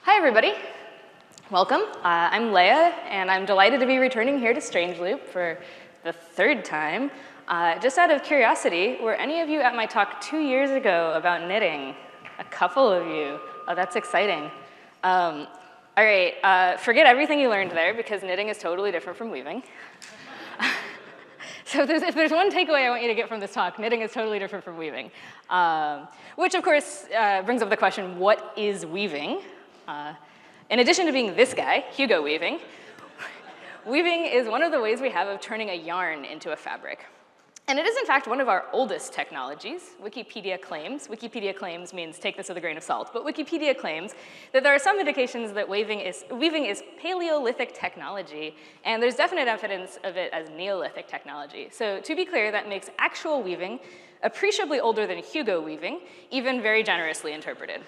Hi, everybody. Welcome. I'm Leah, and I'm delighted to be returning here to Strange Loop for the third time. Just out of curiosity, were any of you at my talk 2 years ago about knitting? A couple of you. Oh, that's exciting. All right, forget everything you learned there, because knitting is totally different from weaving. So if there's one takeaway I want you to get from this talk, knitting is totally different from weaving. Which, of course, brings up the question, what is weaving? In addition to being this guy, Hugo Weaving, weaving is one of the ways we have of turning a yarn into a fabric. And it is, in fact, one of our oldest technologies. Wikipedia claims means take this with a grain of salt, but Wikipedia claims that there are some indications that weaving is Paleolithic technology, and there's definite evidence of it as Neolithic technology. So to be clear, that makes actual weaving appreciably older than Hugo Weaving, even very generously interpreted.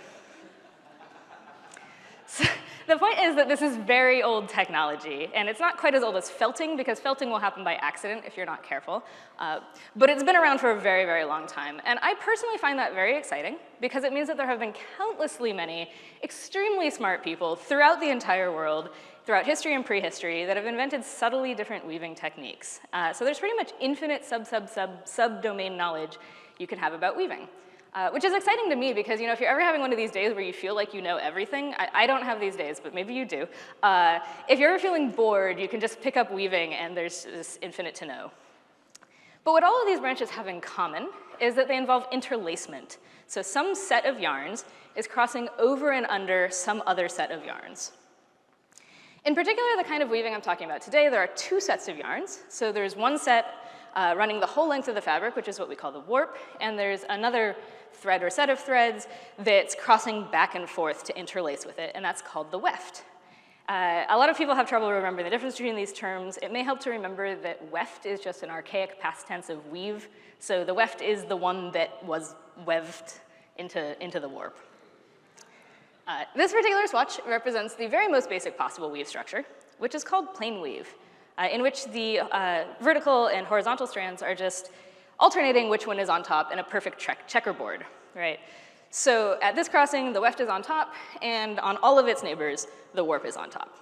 So the point is that this is very old technology, and it's not quite as old as felting, because felting will happen by accident if you're not careful. But it's been around for a very, very long time. And I personally find that very exciting, because it means that there have been countlessly many extremely smart people throughout the entire world, throughout history and prehistory, that have invented subtly different weaving techniques. So there's pretty much infinite subdomain knowledge you can have about weaving. Which is exciting to me because, if you're ever having one of these days where you feel like you know everything, I don't have these days, but maybe you do. If you're ever feeling bored, you can just pick up weaving and there's this infinite to know. But what all of these branches have in common is that they involve interlacement. So some set of yarns is crossing over and under some other set of yarns. In particular, the kind of weaving I'm talking about today, there are two sets of yarns. So there's one set running the whole length of the fabric, which is what we call the warp, and there's another thread or set of threads that's crossing back and forth to interlace with it, and that's called the weft. A lot of people have trouble remembering the difference between these terms. It may help to remember that weft is just an archaic past tense of weave, so the weft is the one that was weft into the warp. This particular swatch represents the very most basic possible weave structure, which is called plain weave, in which the vertical and horizontal strands are just alternating which one is on top in a perfect checkerboard, right? So at this crossing, the weft is on top, and on all of its neighbors, the warp is on top.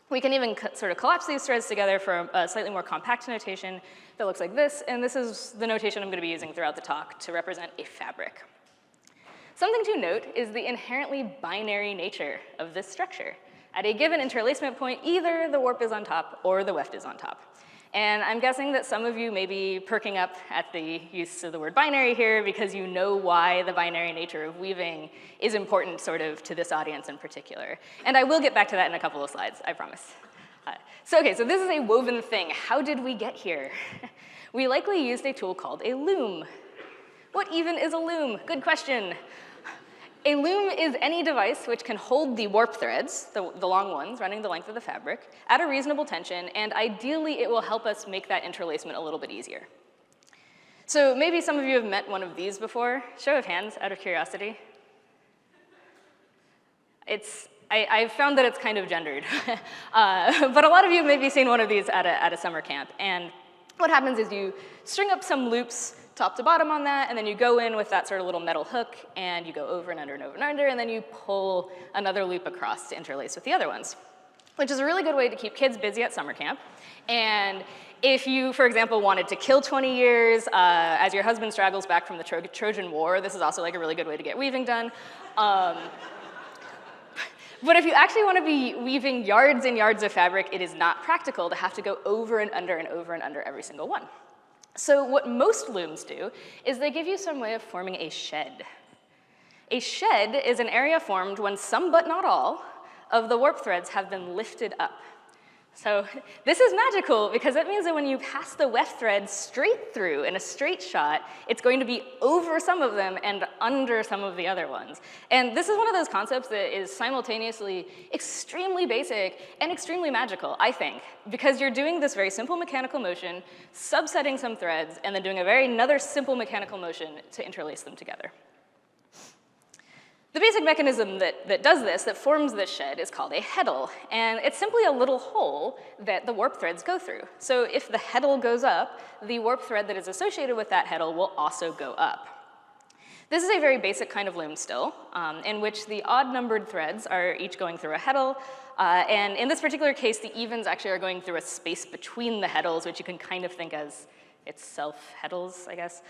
We can even sort of collapse these threads together for a slightly more compact notation that looks like this, and this is the notation I'm going to be using throughout the talk to represent a fabric. Something to note is the inherently binary nature of this structure. At a given interlacement point, either the warp is on top or the weft is on top. And I'm guessing that some of you may be perking up at the use of the word binary here because you know why the binary nature of weaving is important sort of to this audience in particular. And I will get back to that in a couple of slides, I promise. So this is a woven thing. How did we get here? We likely used a tool called a loom. What even is a loom? Good question. A loom is any device which can hold the warp threads, the long ones running the length of the fabric, at a reasonable tension, and ideally it will help us make that interlacement a little bit easier. So maybe some of you have met one of these before. Show of hands, out of curiosity. I've found that it's kind of gendered. But a lot of you have maybe seen one of these at a summer camp. And what happens is you string up some loops top to bottom on that, and then you go in with that sort of little metal hook, and you go over and under and over and under, and then you pull another loop across to interlace with the other ones, which is a really good way to keep kids busy at summer camp. And if you, for example, wanted to kill 20 years as your husband straggles back from the Trojan War, this is also like a really good way to get weaving done. But if you actually want to be weaving yards and yards of fabric, it is not practical to have to go over and under and over and under every single one. So what most looms do is they give you some way of forming a shed. A shed is an area formed when some, but not all, of the warp threads have been lifted up. So this is magical because it means that when you pass the weft thread straight through in a straight shot, it's going to be over some of them and under some of the other ones. And this is one of those concepts that is simultaneously extremely basic and extremely magical, I think, because you're doing this very simple mechanical motion, subsetting some threads, and then doing another simple mechanical motion to interlace them together. The basic mechanism that does this, that forms this shed, is called a heddle, and it's simply a little hole that the warp threads go through. So if the heddle goes up, the warp thread that is associated with that heddle will also go up. This is a very basic kind of loom still, in which the odd-numbered threads are each going through a heddle, and in this particular case, the evens actually are going through a space between the heddles, which you can kind of think as itself heddles, I guess.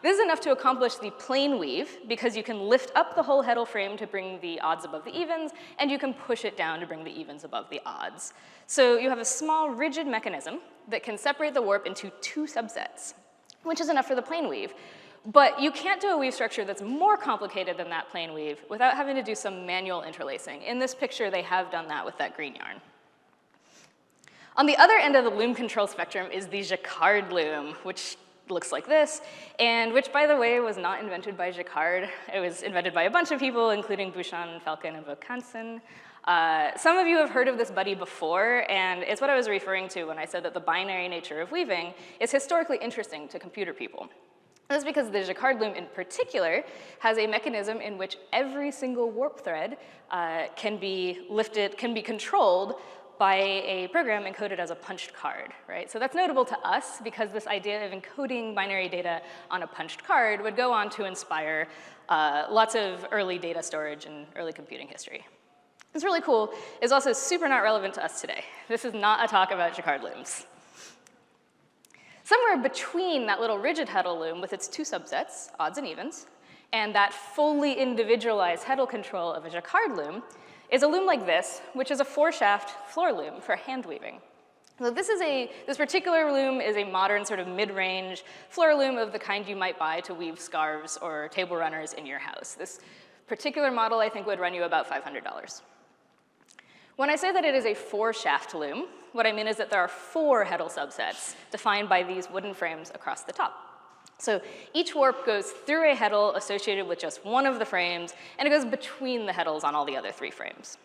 This is enough to accomplish the plain weave, because you can lift up the whole heddle frame to bring the odds above the evens, and you can push it down to bring the evens above the odds. So you have a small, rigid mechanism that can separate the warp into two subsets, which is enough for the plain weave. But you can't do a weave structure that's more complicated than that plain weave without having to do some manual interlacing. In this picture, they have done that with that green yarn. On the other end of the loom control spectrum is the Jacquard Loom, which looks like this, and which, by the way, was not invented by Jacquard. It was invented by a bunch of people, including Bouchon, Falcon, and Vaucanson. Some of you have heard of this buddy before, and it's what I was referring to when I said that the binary nature of weaving is historically interesting to computer people. That's because the Jacquard loom in particular has a mechanism in which every single warp thread can be controlled by a program encoded as a punched card, right? So that's notable to us because this idea of encoding binary data on a punched card would go on to inspire lots of early data storage and early computing history. It's really cool. It's also super not relevant to us today. This is not a talk about Jacquard looms. Somewhere between that little rigid heddle loom with its two subsets, odds and evens, and that fully individualized heddle control of a Jacquard loom is a loom like this, which is a 4-shaft floor loom for hand weaving. So this particular loom is a modern sort of mid-range floor loom of the kind you might buy to weave scarves or table runners in your house. This particular model, I think, would run you about $500. When I say that it is a 4-shaft loom, what I mean is that there are 4 heddle subsets defined by these wooden frames across the top. So each warp goes through a heddle associated with just one of the frames, and it goes between the heddles on all the other 3 frames.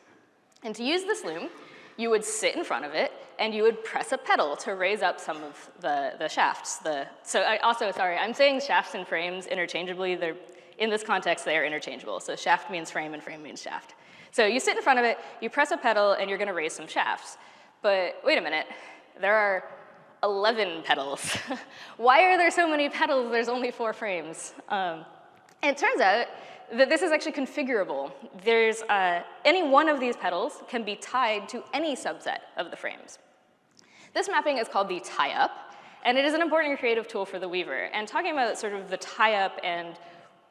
And to use this loom, you would sit in front of it, and you would press a pedal to raise up some of the shafts. I'm saying shafts and frames interchangeably. In this context, they are interchangeable. So shaft means frame, and frame means shaft. So you sit in front of it, you press a pedal, and you're going to raise some shafts. But wait a minute, there are 11 pedals. Why are there so many pedals? There's only 4 frames. And it turns out that this is actually configurable. There's any one of these pedals can be tied to any subset of the frames. This mapping is called the tie-up, and it is an important creative tool for the weaver. And talking about sort of the tie-up and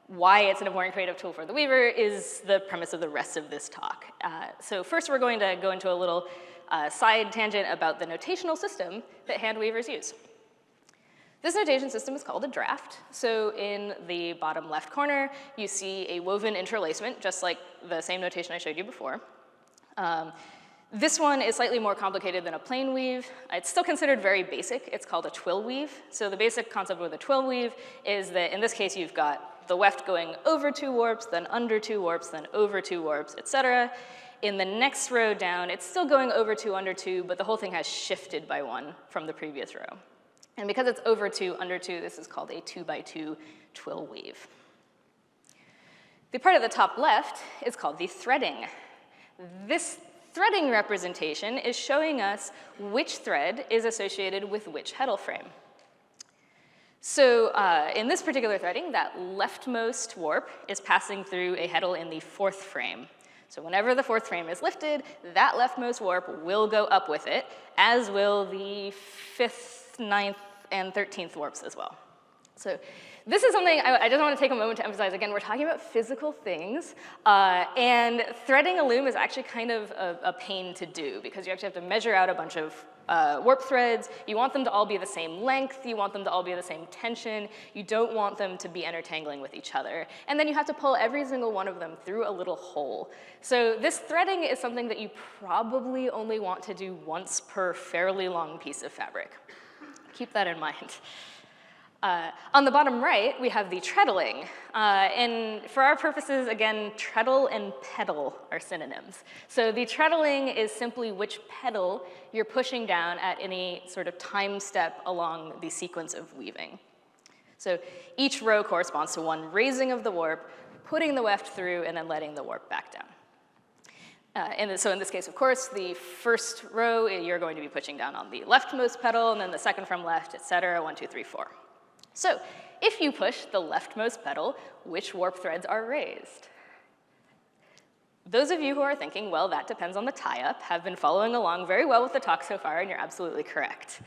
why it's an important creative tool for the weaver is the premise of the rest of this talk. So first we're going to go into a little side tangent about the notational system that hand weavers use. This notation system is called a draft. So in the bottom left corner, you see a woven interlacement, just like the same notation I showed you before. This one is slightly more complicated than a plain weave. It's still considered very basic. It's called a twill weave. So the basic concept with a twill weave is that in this case, you've got the weft going over 2 warps, then under 2 warps, then over 2 warps, etc. In the next row down, it's still going over 2, under 2, but the whole thing has shifted by 1 from the previous row. And because it's over 2, under 2, this is called a 2x2 twill weave. The part at the top left is called the threading. This threading representation is showing us which thread is associated with which heddle frame. So in this particular threading, that leftmost warp is passing through a heddle in the 4th frame. So whenever the 4th frame is lifted, that leftmost warp will go up with it, as will the 5th, 9th, and 13th warps as well. So this is something I just want to take a moment to emphasize. Again, we're talking about physical things, and threading a loom is actually kind of a pain to do because you actually have to measure out a bunch of warp threads. You want them to all be the same length. You want them to all be the same tension. You don't want them to be intertangling with each other. And then you have to pull every single one of them through a little hole. So this threading is something that you probably only want to do once per fairly long piece of fabric. Keep that in mind. On the bottom right, we have the treadling. And for our purposes, again, treadle and pedal are synonyms. So the treadling is simply which pedal you're pushing down at any sort of time step along the sequence of weaving. So each row corresponds to one raising of the warp, putting the weft through, and then letting the warp back down. So in this case, of course, the first row, you're going to be pushing down on the leftmost pedal, and then the second from left, et cetera, 1, 2, 3, 4. So if you push the leftmost petal, which warp threads are raised? Those of you who are thinking, well, that depends on the tie-up, have been following along very well with the talk so far, and you're absolutely correct.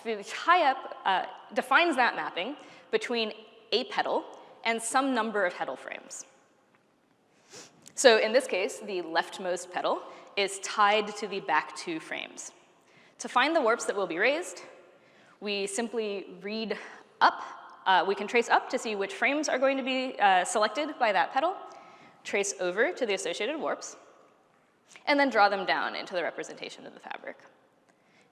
So the tie-up defines that mapping between a petal and some number of petal frames. So in this case, the leftmost petal is tied to the back two frames. To find the warps that will be raised, we simply read up. We can trace up to see which frames are going to be selected by that petal, trace over to the associated warps, and then draw them down into the representation of the fabric.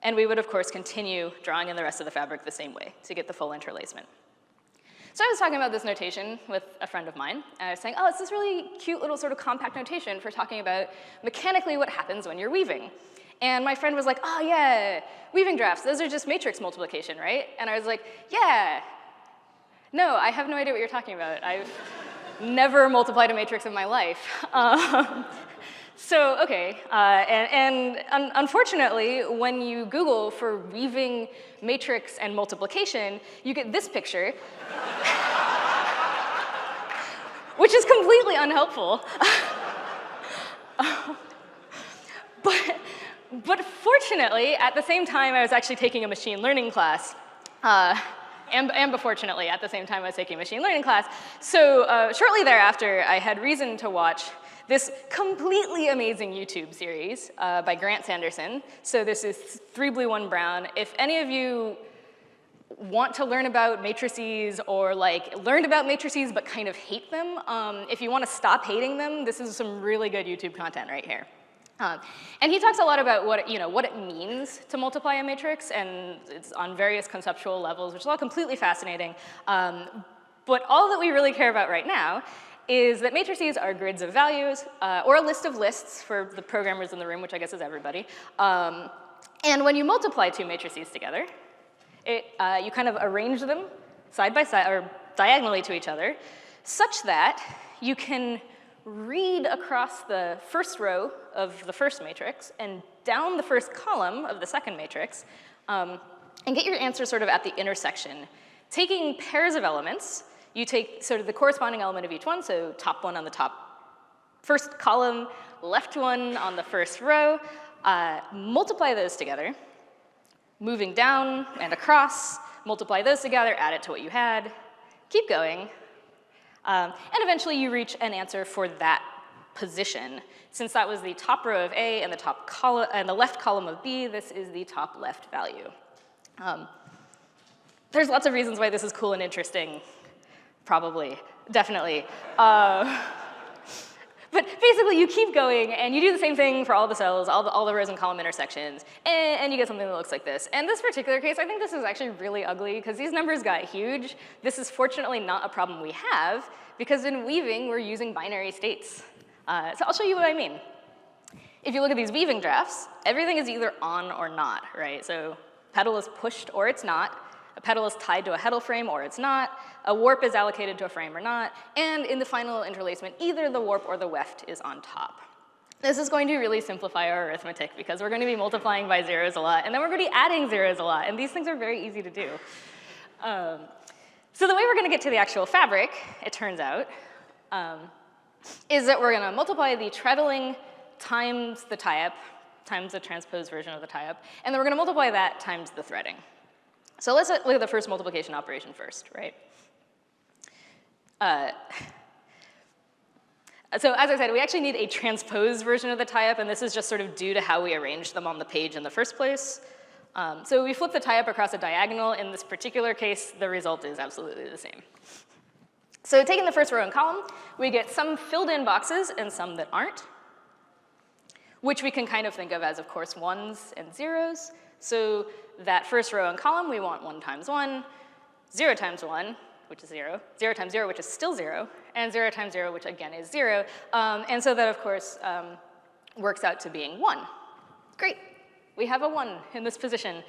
And we would, of course, continue drawing in the rest of the fabric the same way to get the full interlacement. So I was talking about this notation with a friend of mine, and I was saying, oh, it's this really cute little sort of compact notation for talking about mechanically what happens when you're weaving. And my friend was like, oh yeah, weaving drafts, those are just matrix multiplication, right? And I was like, yeah. No, I have no idea what you're talking about. I've never multiplied a matrix in my life. So, okay, unfortunately, when you Google for weaving matrix and multiplication, you get this picture, which is completely unhelpful. But fortunately, at the same time, I was actually taking a machine learning class. And unfortunately, at the same time, I was taking a machine learning class. So shortly thereafter, I had reason to watch this completely amazing YouTube series by Grant Sanderson. So this is 3 Blue, 1 Brown. If any of you want to learn about matrices or like learned about matrices but kind of hate them, if you want to stop hating them, this is some really good YouTube content right here. And he talks a lot about what it means to multiply a matrix, and it's on various conceptual levels, which is all completely fascinating. But all that we really care about right now is that matrices are grids of values, or a list of lists for the programmers in the room, which I guess is everybody. And when you multiply 2 matrices together, you kind of arrange them side by side, or diagonally to each other, such that you can read across the first row of the first matrix and down the first column of the second matrix, and get your answer sort of at the intersection. Taking pairs of elements, you take sort of the corresponding element of each one, so top one on the top first column, left one on the first row, multiply those together, moving down and across, multiply those together, add it to what you had, keep going, and eventually you reach an answer for that position. Since that was the top row of A and the top column and the left column of B, this is the top left value. There's lots of reasons why this is cool and interesting, probably, definitely. But basically, you keep going, and you do the same thing for all the cells, all the rows and column intersections, and you get something that looks like this. In this particular case, I think this is actually really ugly, because these numbers got huge. This is fortunately not a problem we have, because in weaving, we're using binary states. So I'll show you what I mean. If you look at these weaving drafts, everything is either on or not, right? So petal is pushed or it's not. A petal is tied to a heddle frame or it's not. A warp is allocated to a frame or not. And in the final interlacement, either the warp or the weft is on top. This is going to really simplify our arithmetic because we're going to be multiplying by zeros a lot, and then we're going to be adding zeros a lot, and these things are very easy to do. So the way we're going to get to the actual fabric, it turns out, is that we're going to multiply the trebling times the tie-up, times the transposed version of the tie-up, and then we're going to multiply that times the threading. So let's look at the first multiplication operation first, right? So as I said, we actually need a transposed version of the tie-up, and this is just sort of due to how we arranged them on the page in the first place. So we flip the tie-up across a diagonal. In this particular case, the result is absolutely the same. So taking the first row and column, we get some filled-in boxes and some that aren't, which we can kind of think of as, of course, ones and zeros. So that first row and column, we want 1 times 1, 0 times 1, which is 0, 0 times 0, which is still 0, and 0 times 0, which again is 0. And so that, of course, works out to being 1. Great. We have a 1 in this position.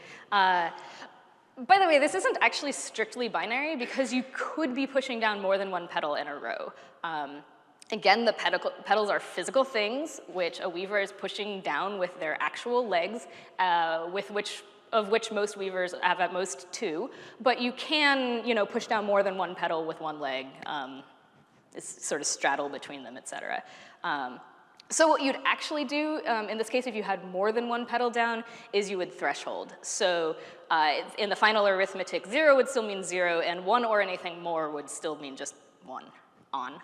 By the way, this isn't actually strictly binary because you could be pushing down more than 1 petal in a row. Again, the petals are physical things which a weaver is pushing down with their actual legs, with which of which most weavers have at most 2, but you can, push down more than 1 petal with 1 leg. It's sort of straddle between them, et cetera. So what you'd actually do, in this case, if you had more than 1 petal down, is you would threshold. So in the final arithmetic, 0 would still mean 0, and 1 or anything more would still mean just 1 on.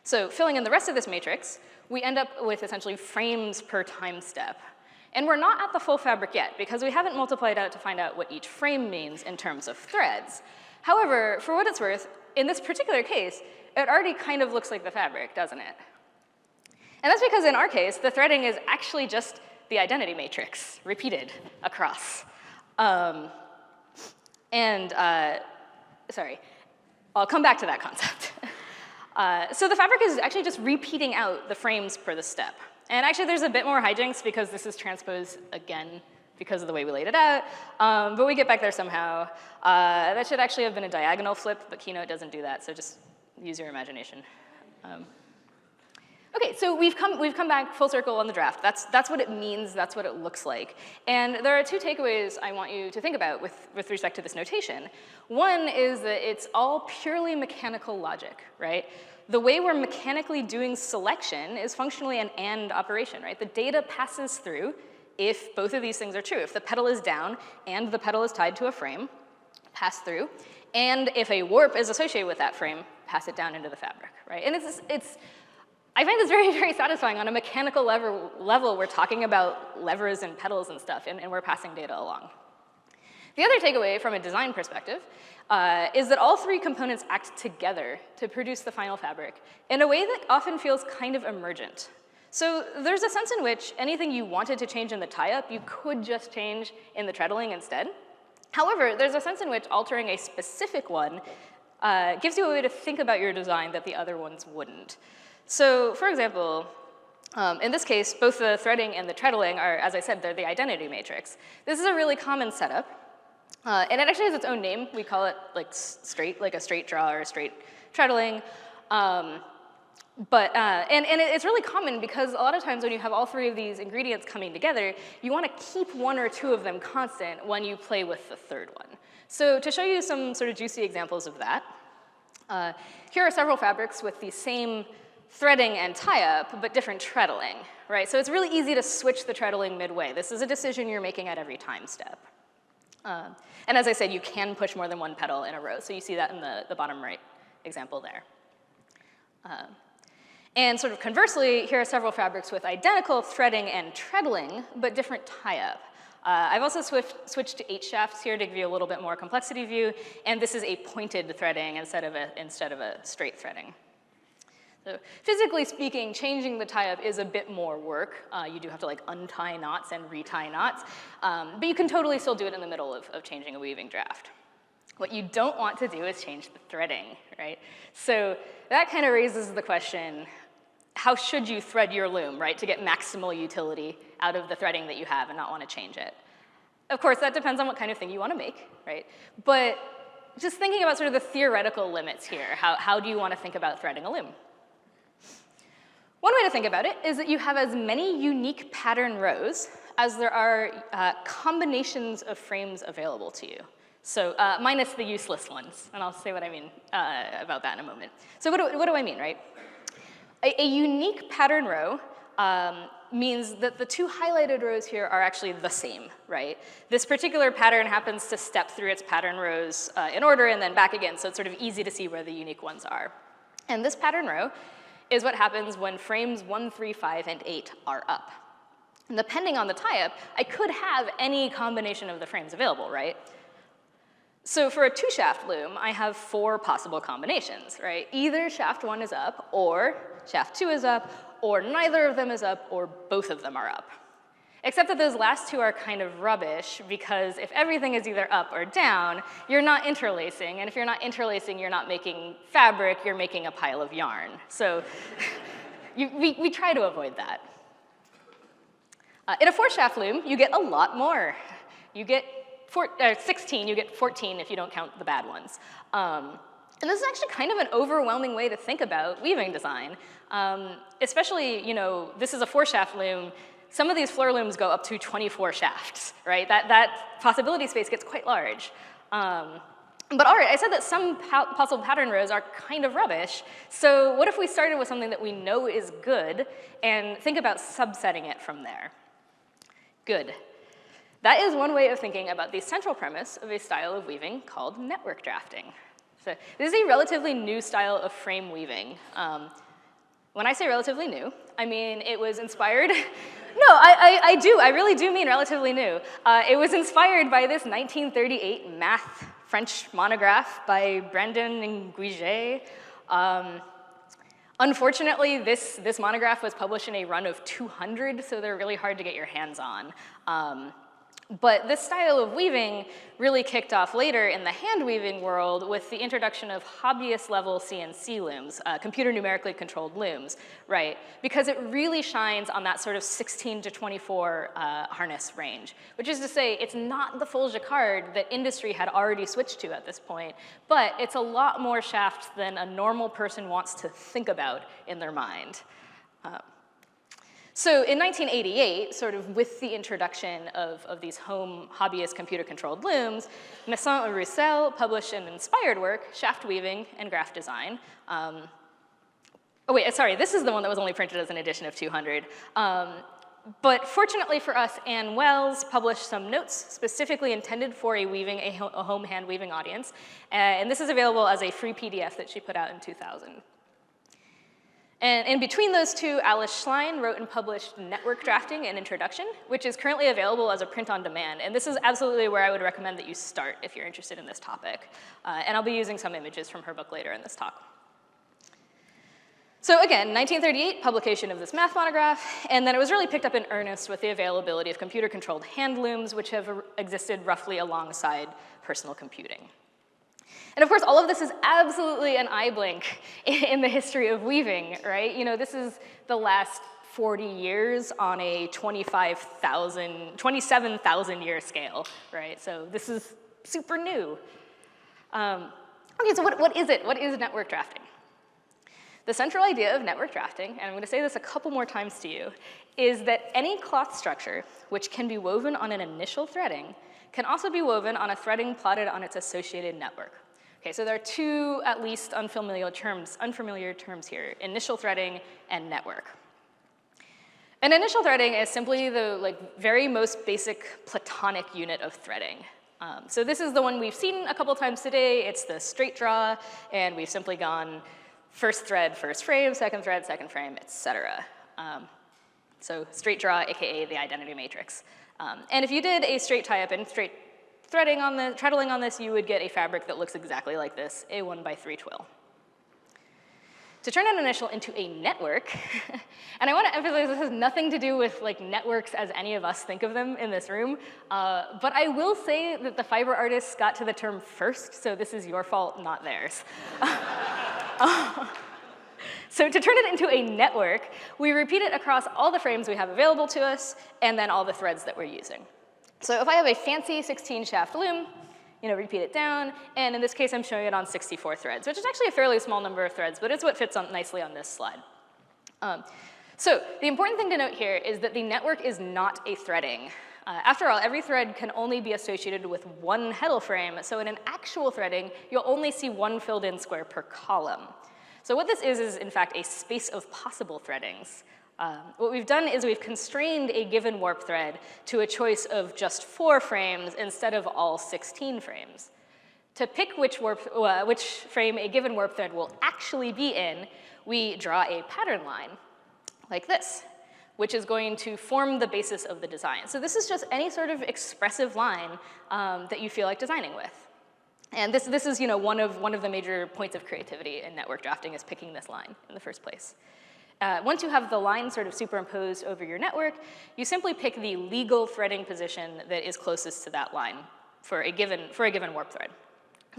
So filling in the rest of this matrix, we end up with essentially frames per time step. And we're not at the full fabric yet, because we haven't multiplied out to find out what each frame means in terms of threads. However, for what it's worth, in this particular case, it already kind of looks like the fabric, doesn't it? And that's because in our case, the threading is actually just the identity matrix repeated across. Sorry, I'll come back to that concept. So the fabric is actually just repeating out the frames per the step. And actually there's a bit more hijinks because this is transposed again because of the way we laid it out, but we get back there somehow. That should actually have been a diagonal flip, but Keynote doesn't do that, so just use your imagination. Okay, so we've come back full circle on the draft. That's what it means, that's what it looks like. And there are 2 takeaways I want you to think about with respect to this notation. One is that it's all purely mechanical logic, right? The way we're mechanically doing selection is functionally an AND operation, right? The data passes through if both of these things are true. If the petal is down and the petal is tied to a frame, pass through. And if a warp is associated with that frame, pass it down into the fabric, right? And I find this very, very satisfying. On a mechanical level, we're talking about levers and pedals and stuff, and we're passing data along. The other takeaway from a design perspective is that all 3 components act together to produce the final fabric in a way that often feels kind of emergent. So there's a sense in which anything you wanted to change in the tie-up, you could just change in the treadling instead. However, there's a sense in which altering a specific one gives you a way to think about your design that the other ones wouldn't. So, for example, in this case, both the threading and the treadling are, as I said, they're the identity matrix. This is a really common setup, and it actually has its own name. We call it like a straight draw or a straight treadling. And it's really common because a lot of times when you have all 3 of these ingredients coming together, you want to keep 1 or 2 of them constant when you play with the 3rd one. So to show you some sort of juicy examples of that, here are several fabrics with the same threading and tie-up, but different treadling, right? So it's really easy to switch the treadling midway. This is a decision you're making at every time step. And as I said, you can push more than 1 petal in a row, so you see that in the bottom right example there. And sort of conversely, here are several fabrics with identical threading and treadling, but different tie-up. I've also switched to 8 shafts here to give you a little bit more complexity view, and this is a pointed threading instead of a straight threading. So physically speaking, changing the tie-up is a bit more work. You do have to like untie knots and retie knots, but you can totally still do it in the middle of changing a weaving draft. What you don't want to do is change the threading, right? So that kind of raises the question, how should you thread your loom, right, to get maximal utility out of the threading that you have and not want to change it? Of course, that depends on what kind of thing you want to make, right? But just thinking about sort of the theoretical limits here, how do you want to think about threading a loom? One way to think about it is that you have as many unique pattern rows as there are combinations of frames available to you. So minus the useless ones, and I'll say what I mean about that in a moment. So what do I mean, right? A unique pattern row means that the 2 highlighted rows here are actually the same, right? This particular pattern happens to step through its pattern rows in order and then back again, so it's sort of easy to see where the unique ones are. And this pattern row is what happens when frames 1, 3, 5, and 8 are up. And depending on the tie-up, I could have any combination of the frames available, right? So for a 2-shaft loom, I have 4 possible combinations, right? Either shaft 1 is up, or shaft 2 is up, or neither of them is up, or both of them are up. Except that those last 2 are kind of rubbish, because if everything is either up or down, you're not interlacing, and if you're not interlacing, you're not making fabric, you're making a pile of yarn. So we try to avoid that. In a 4-shaft loom, you get a lot more. You get 16, you get 14 if you don't count the bad ones. And this is actually kind of an overwhelming way to think about weaving design. Especially, this is a 4-shaft loom. some of these floor looms go up to 24 shafts, right? That possibility space gets quite large. But all right, I said that some possible pattern rows are kind of rubbish, so what if we started with something that we know is good and think about subsetting it from there? Good. That is one way of thinking about the central premise of a style of weaving called network drafting. So this is a relatively new style of frame weaving. When I say relatively new, I mean it was inspired. No, I really do mean relatively new. It was inspired by this 1938 math French monograph by Brandon and Guiget. Unfortunately, this monograph was published in a run of 200, so they're really hard to get your hands on. But this style of weaving really kicked off later in the hand weaving world with the introduction of hobbyist-level CNC looms, computer numerically controlled looms, right? Because it really shines on that sort of 16 to 24 harness range, which is to say it's not the full Jacquard that industry had already switched to at this point, but it's a lot more shaft than a normal person wants to think about in their mind. So in 1988, sort of with the introduction of these home hobbyist computer-controlled looms, Masson and Roussel published an inspired work, Shaft Weaving and Graph Design. Oh wait, sorry, this is the one that was only printed as an edition of 200. But fortunately for us, Ann Wells published some notes specifically intended for a home hand weaving audience. And this is available as a free PDF that she put out in 2000. And in between those two, Alice Schlein wrote and published Network Drafting and Introduction, which is currently available as a print on demand. And this is absolutely where I would recommend that you start if you're interested in this topic. And I'll be using some images from her book later in this talk. So again, 1938, publication of this math monograph, and then it was really picked up in earnest with the availability of computer-controlled hand looms, which have existed roughly alongside personal computing. And of course, all of this is absolutely an eye blink in the history of weaving, right? You know, this is the last 40 years on a 27,000 year scale, right? So this is super new. Okay, so what is it? What is network drafting? The central idea of network drafting, and I'm going to say this a couple more times to you, is that any cloth structure which can be woven on an initial threading can also be woven on a threading plotted on its associated network. Okay, so there are two, at least, unfamiliar terms here, initial threading and network. An initial threading is simply the very most basic Platonic unit of threading. So this is the one we've seen a couple times today. It's the straight draw, and we've simply gone first thread, first frame, second thread, second frame, etc. So straight draw, aka the identity matrix. And if you did a straight tie-up and straight treadling on this, you would get a fabric that looks exactly like this, a 1x3 twill. To turn an initial into a network, and I want to emphasize this has nothing to do with networks as any of us think of them in this room, but I will say that the fiber artists got to the term first, so this is your fault, not theirs. So to turn it into a network, we repeat it across all the frames we have available to us, and then all the threads that we're using. So if I have a fancy 16 shaft loom, repeat it down, and in this case I'm showing it on 64 threads, which is actually a fairly small number of threads, but it's what fits nicely on this slide. So the important thing to note here is that the network is not a threading. After all, every thread can only be associated with one heddle frame, so in an actual threading, you'll only see one filled in square per column. So what this is in fact a space of possible threadings. What we've done is we've constrained a given warp thread to a choice of just 4 frames instead of all 16 frames. To pick which frame a given warp thread will actually be in, we draw a pattern line like this, which is going to form the basis of the design. So this is just any sort of expressive line that you feel like designing with. And this is one of the major points of creativity in network drafting is picking this line in the first place. Once you have the line sort of superimposed over your network, you simply pick the legal threading position that is closest to that line for a given warp thread.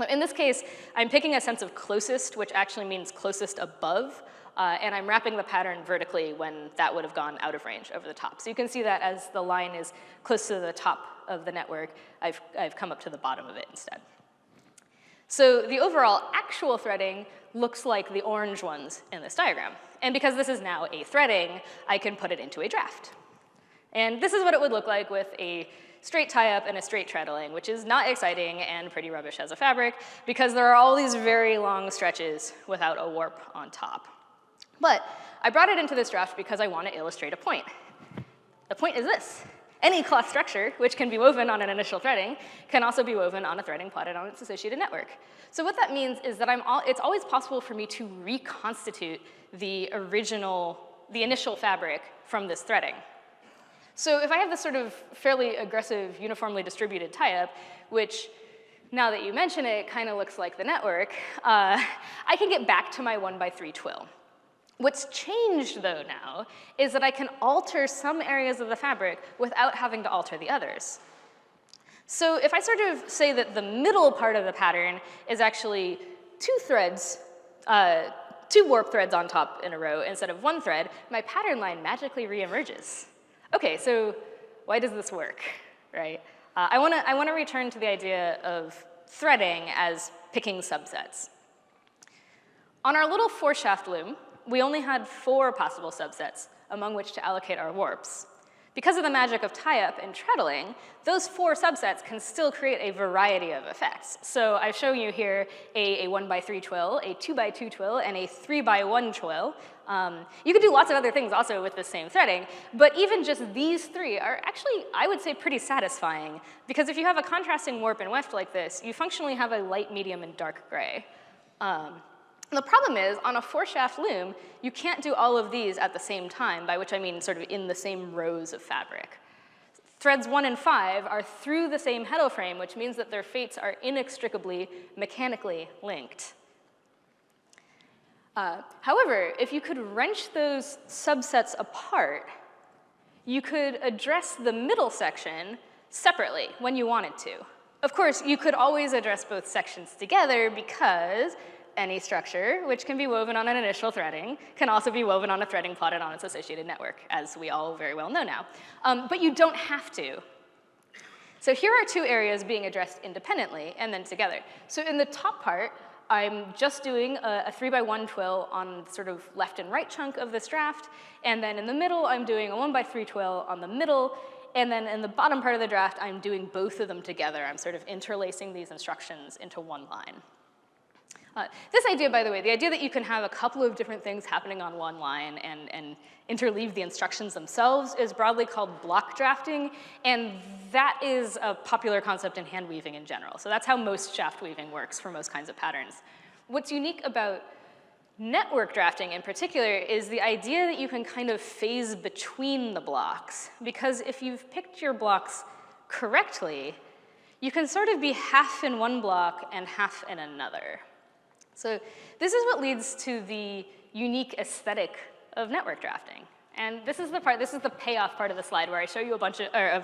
In this case, I'm picking a sense of closest, which actually means closest above, and I'm wrapping the pattern vertically when that would have gone out of range over the top. So you can see that as the line is close to the top of the network, I've come up to the bottom of it instead. So the overall actual threading looks like the orange ones in this diagram. And because this is now a threading, I can put it into a draft. And this is what it would look like with a straight tie-up and a straight treadling, which is not exciting and pretty rubbish as a fabric because there are all these very long stretches without a warp on top. But I brought it into this draft because I want to illustrate a point. The point is this. Any cloth structure, which can be woven on an initial threading, can also be woven on a threading plotted on its associated network. So what that means is that it's always possible for me to reconstitute the initial fabric from this threading. So if I have this sort of fairly aggressive, uniformly distributed tie-up, which, now that you mention it, kind of looks like the network, I can get back to my 1x3 twill. What's changed, though, now, is that I can alter some areas of the fabric without having to alter the others. So if I sort of say that the middle part of the pattern is actually two warp threads on top in a row instead of one thread, my pattern line magically reemerges. Okay, so why does this work, right? I want to return to the idea of threading as picking subsets. On our little 4-shaft loom, we only had 4 possible subsets among which to allocate our warps. Because of the magic of tie-up and treadling, those 4 subsets can still create a variety of effects. So I've shown you here a 1x3 twill, a 2x2 twill, and a 3x1 twill. You could do lots of other things also with the same threading, but even just these 3 are actually, I would say, pretty satisfying, because if you have a contrasting warp and weft like this, you functionally have a light, medium, and dark gray. The problem is, on a 4-shaft loom, you can't do all of these at the same time, by which I mean sort of in the same rows of fabric. Threads 1 and 5 are through the same heddle frame, which means that their fates are inextricably mechanically linked. However, if you could wrench those subsets apart, you could address the middle section separately when you wanted to. Of course, you could always address both sections together because any structure, which can be woven on an initial threading, can also be woven on a threading plotted on its associated network, as we all very well know now. But you don't have to. So here are 2 areas being addressed independently and then together. So in the top part, I'm just doing a 3x1 twill on sort of left and right chunk of this draft, and then in the middle, I'm doing a 1x3 twill on the middle, and then in the bottom part of the draft, I'm doing both of them together. I'm sort of interlacing these instructions into one line. This idea, by the way, the idea that you can have a couple of different things happening on one line and interleave the instructions themselves is broadly called block drafting, and that is a popular concept in hand weaving in general. So that's how most shaft weaving works for most kinds of patterns. What's unique about network drafting in particular is the idea that you can kind of phase between the blocks, because if you've picked your blocks correctly, you can sort of be half in one block and half in another. So this is what leads to the unique aesthetic of network drafting. And this is the payoff part of the slide where I show you of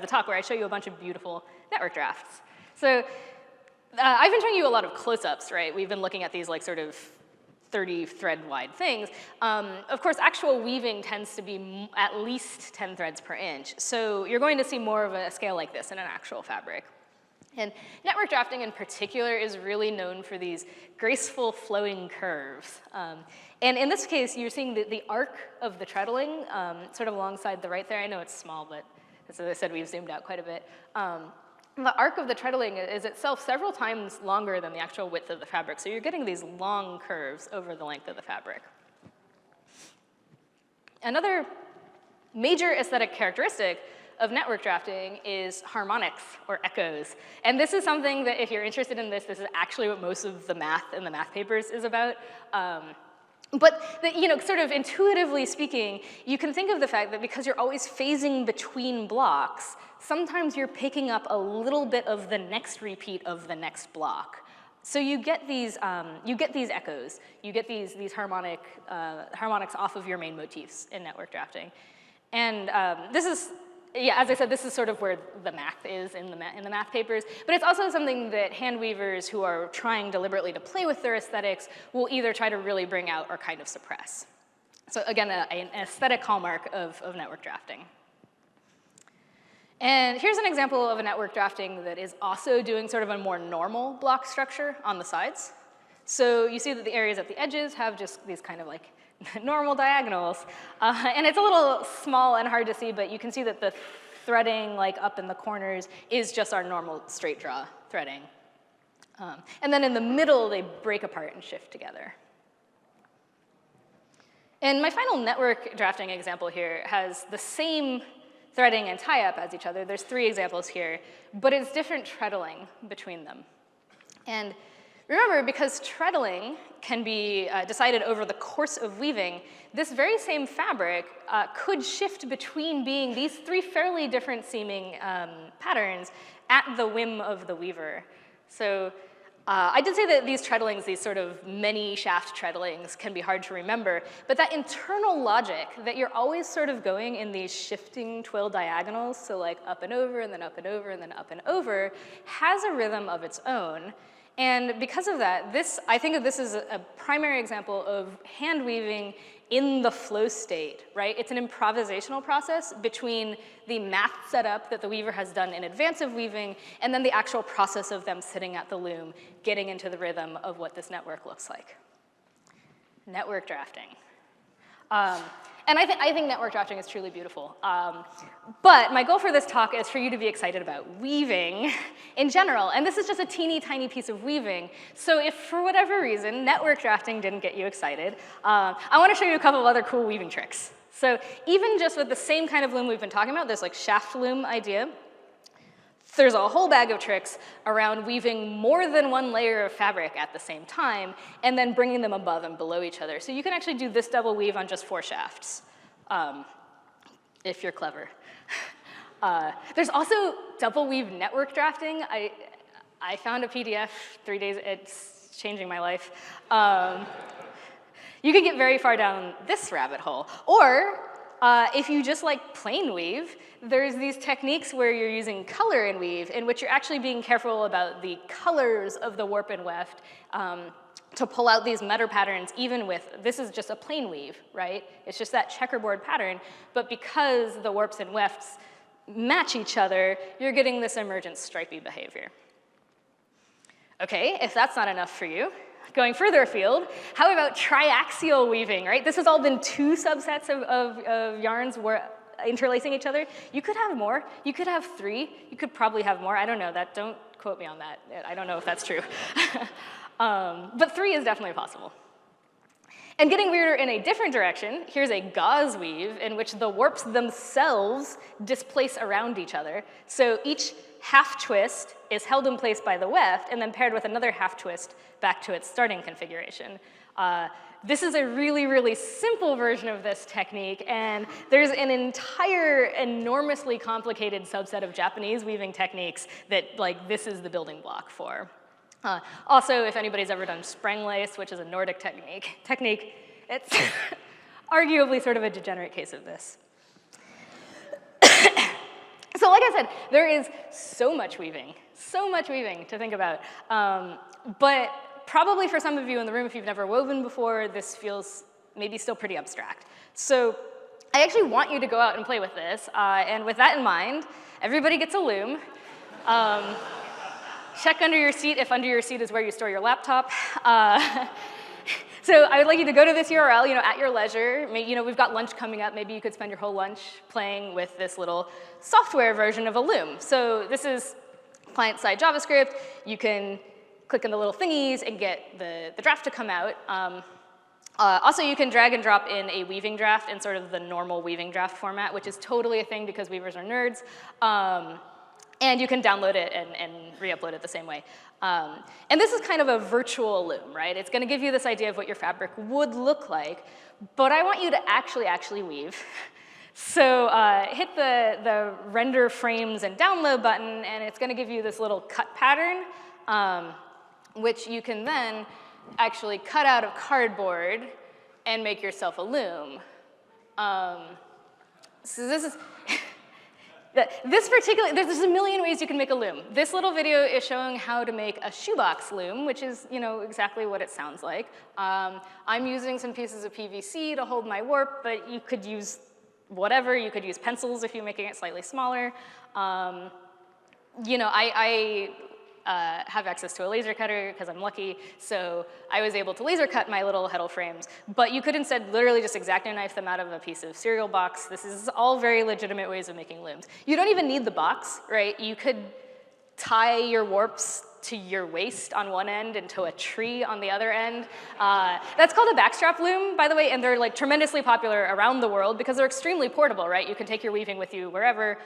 the talk where I show you a bunch of beautiful network drafts. So I've been showing you a lot of close-ups, right? We've been looking at these like sort of 30 thread wide things. Of course, actual weaving tends to be at least 10 threads per inch. So you're going to see more of a scale like this in an actual fabric. And network drafting in particular is really known for these graceful flowing curves. And in this case, you're seeing the arc of the treadling sort of alongside the right there. I know it's small, but as I said, we've zoomed out quite a bit. The arc of the treadling is itself several times longer than the actual width of the fabric. So you're getting these long curves over the length of the fabric. Another major aesthetic characteristic of network drafting is harmonics, or echoes. And this is something that, if you're interested in this is actually what most of the math in the math papers is about. But sort of intuitively speaking, you can think of the fact that because you're always phasing between blocks, sometimes you're picking up a little bit of the next repeat of the next block. So you get these echoes. You get these harmonics off of your main motifs in network drafting. And this is, as I said, this is sort of where the math is in the math papers, but it's also something that hand weavers who are trying deliberately to play with their aesthetics will either try to really bring out or kind of suppress. So again, an aesthetic hallmark of network drafting. And here's an example of a network drafting that is also doing sort of a more normal block structure on the sides. So you see that the areas at the edges have just these kind of like normal diagonals. And it's a little small and hard to see, but you can see that the threading like up in the corners is just our normal straight draw threading. And then in the middle, they break apart and shift together. And my final network drafting example here has the same threading and tie-up as each other. There's 3 examples here, but it's different treadling between them. And remember, because treadling can be decided over the course of weaving, this very same fabric could shift between being these 3 fairly different seeming patterns at the whim of the weaver. So I did say that these treadlings, these sort of many shaft treadlings, can be hard to remember, but that internal logic that you're always sort of going in these shifting twill diagonals, so like up and over and then up and over and then up and over, has a rhythm of its own. And because of that, I think of this as a primary example of hand weaving in the flow state, right? It's an improvisational process between the math setup that the weaver has done in advance of weaving and then the actual process of them sitting at the loom, getting into the rhythm of what this network looks like. Network drafting. And I think network drafting is truly beautiful. But my goal for this talk is for you to be excited about weaving in general. And this is just a teeny tiny piece of weaving. So if for whatever reason network drafting didn't get you excited, I want to show you a couple of other cool weaving tricks. So even just with the same kind of loom we've been talking about, this like shaft loom idea, there's a whole bag of tricks around weaving more than one layer of fabric at the same time and then bringing them above and below each other. So you can actually do this double weave on just 4 shafts, if you're clever. There's also double weave network drafting. I found a PDF 3 days, it's changing my life. You can get very far down this rabbit hole. Or if you just like plain weave, there's these techniques where you're using color and weave in which you're actually being careful about the colors of the warp and weft to pull out these meta patterns even with, this is just a plain weave, right? It's just that checkerboard pattern, but because the warps and wefts match each other, you're getting this emergent stripy behavior. Okay, if that's not enough for you, going further afield, how about triaxial weaving, right? This has all been 2 subsets of yarns interlacing each other. You could have more. You could have 3. You could probably have more. I don't know that. Don't quote me on that. I don't know if that's true. But 3 is definitely possible. And getting weirder in a different direction, here's a Goz Weave in which the warps themselves displace around each other. So each half twist is held in place by the weft and then paired with another half twist back to its starting configuration. This is a really, really simple version of this technique, and there's an entire enormously complicated subset of Japanese weaving techniques that like this is the building block for. Also, if anybody's ever done spring lace, which is a Nordic technique, it's arguably sort of a degenerate case of this. So like I said, there is so much weaving to think about. But probably for some of you in the room, if you've never woven before, this feels maybe still pretty abstract. So I actually want you to go out and play with this. And with that in mind, everybody gets a loom. Check under your seat if under your seat is where you store your laptop. So I would like you to go to this URL, at your leisure. We've got lunch coming up. Maybe you could spend your whole lunch playing with this little software version of a loom. So this is client-side JavaScript. You can click on the little thingies and get the draft to come out. Also, you can drag and drop in a weaving draft in sort of the normal weaving draft format, which is totally a thing because weavers are nerds. And you can download it and re-upload it the same way. And this is kind of a virtual loom, right? It's going to give you this idea of what your fabric would look like, but I want you to actually weave. So hit the render frames and download button, and it's going to give you this little cut pattern, which you can then actually cut out of cardboard and make yourself a loom. So this is... there's a million ways you can make a loom. This little video is showing how to make a shoebox loom, which is, exactly what it sounds like. I'm using some pieces of PVC to hold my warp, but you could use whatever. You could use pencils if you're making it slightly smaller. I have access to a laser cutter because I'm lucky, so I was able to laser cut my little heddle frames. But you could instead literally just X-Acto knife them out of a piece of cereal box. This is all very legitimate ways of making looms. You don't even need the box, right? You could tie your warps to your waist on one end and to a tree on the other end. That's called a backstrap loom, by the way, and they're like tremendously popular around the world because they're extremely portable, right? You can take your weaving with you wherever.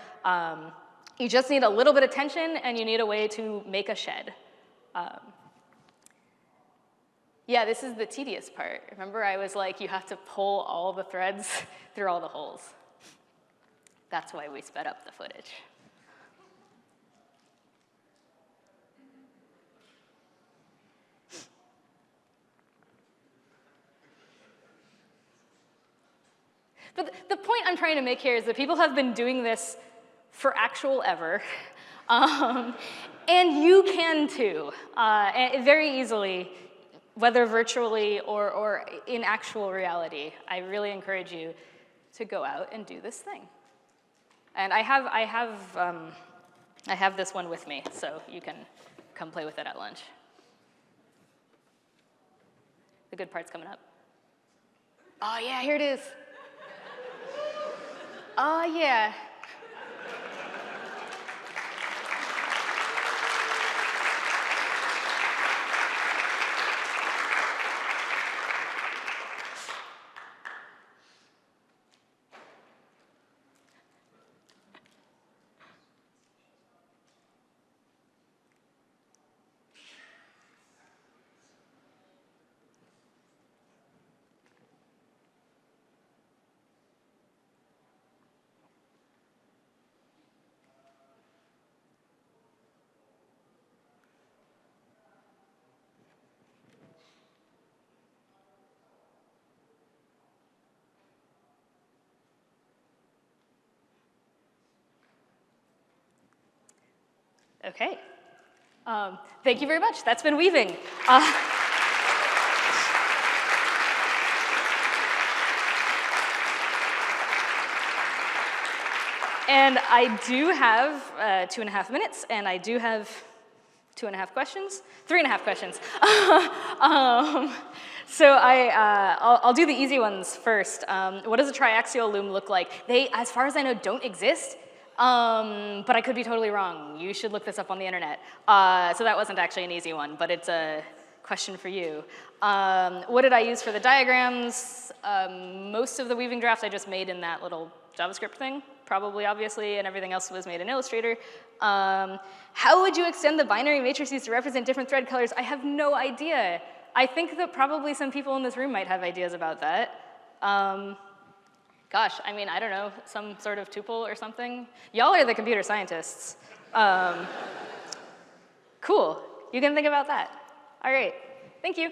You just need a little bit of tension and you need a way to make a shed. Yeah, this is the tedious part. Remember I was like, you have to pull all the threads through all the holes. That's why we sped up the footage. But the point I'm trying to make here is that people have been doing this for actual ever, and you can too, and very easily, whether virtually or in actual reality. I really encourage you to go out and do this thing. And I have this one with me, so you can come play with it at lunch. The good part's coming up. Oh yeah, here it is. Oh, yeah. Okay. Thank you very much. That's been weaving. And I do have 2.5 minutes, and I do have 2.5 questions, 3.5 questions. So I'll do the easy ones first. What does a triaxial loom look like? They, as far as I know, don't exist. But I could be totally wrong. You should look this up on the internet. So that wasn't actually an easy one, but it's a question for you. What did I use for the diagrams? Most of the weaving drafts I just made in that little JavaScript thing, probably, obviously, and everything else was made in Illustrator. How would you extend the binary matrices to represent different thread colors? I have no idea. I think that probably some people in this room might have ideas about that. Gosh, I mean, I don't know, some sort of tuple or something. Y'all are the computer scientists. Cool, you can think about that. All right, thank you.